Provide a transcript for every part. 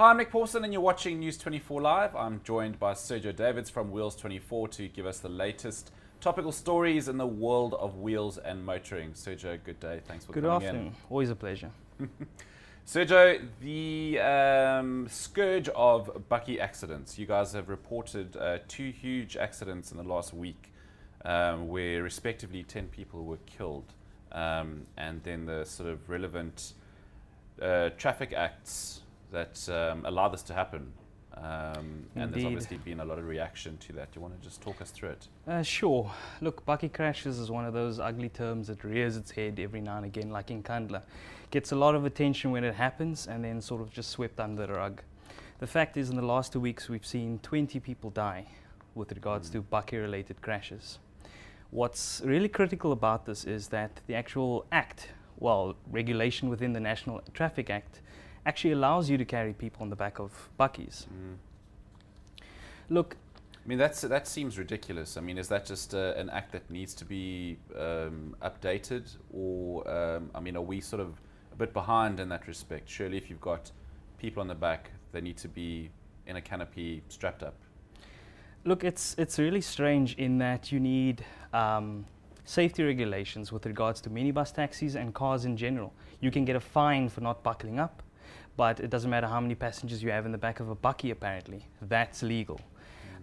Hi, I'm Nick Pawson and you're watching News 24 Live. I'm joined by Sergio Davids from Wheels 24 to give us the latest topical stories in the world of wheels and motoring. Sergio, good day. Thanks for coming in. Good afternoon. Always a pleasure. Sergio, the scourge of bakkie accidents. You guys have reported two huge accidents in the last week where respectively 10 people were killed. And then the sort of relevant traffic acts that allow this to happen. And there's obviously been a lot of reaction to that. Do you want to just talk us through it? Sure. Look, bakkie crashes is one of those ugly terms that rears its head every now and again, like in Kandla. Gets a lot of attention when it happens and then sort of just swept under the rug. The fact is, in the last 2 weeks, we've seen 20 people die with regards to bakkie-related crashes. What's really critical about this is that the actual act, well, regulation within the National Traffic Act, actually allows you to carry people on the back of bakkies. Look, I mean, that seems ridiculous. I mean, is that just an act that needs to be updated, or I mean, are we sort of a bit behind in that respect? Surely, if you've got people on the back, they need to be in a canopy strapped up. Look, it's really strange in that you need safety regulations with regards to minibus taxis and cars in general. You can get a fine for not buckling up, but it doesn't matter how many passengers you have in the back of a bakkie, apparently. That's legal.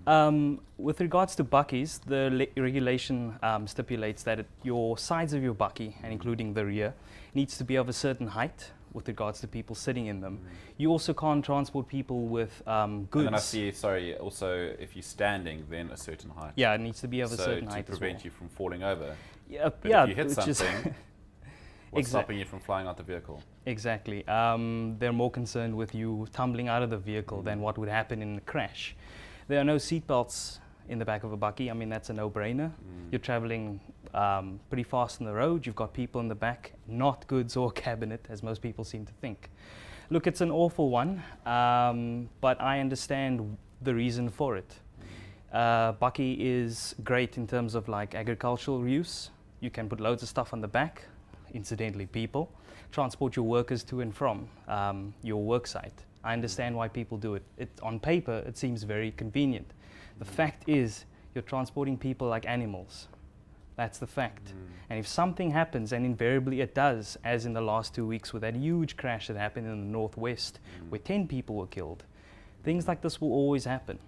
With regards to bakkies, the regulation stipulates that your sides of your bakkie, and including the rear, needs to be of a certain height with regards to people sitting in them. You also can't transport people with goods. And then I see, sorry, also if you're standing, then a certain height. Yeah, it needs to be of a certain height to prevent you from falling over. Yeah, but if you hit something, what's Exactly. stopping you from flying out the vehicle? Exactly. They're more concerned with you tumbling out of the vehicle than what would happen in a crash. There are no seatbelts in the back of a bakkie. I mean, that's a no-brainer. You're traveling pretty fast on the road. You've got people in the back, not goods or cabinet, as most people seem to think. Look, it's an awful one, but I understand the reason for it. Bakkie is great in terms of like agricultural use. You can put loads of stuff on the back, incidentally people, transport your workers to and from your work site. I understand why people do it. On paper, it seems very convenient. The fact is, you're transporting people like animals. That's the fact. And if something happens, and invariably it does, as in the last 2 weeks with that huge crash that happened in the northwest, where 10 people were killed, things like this will always happen.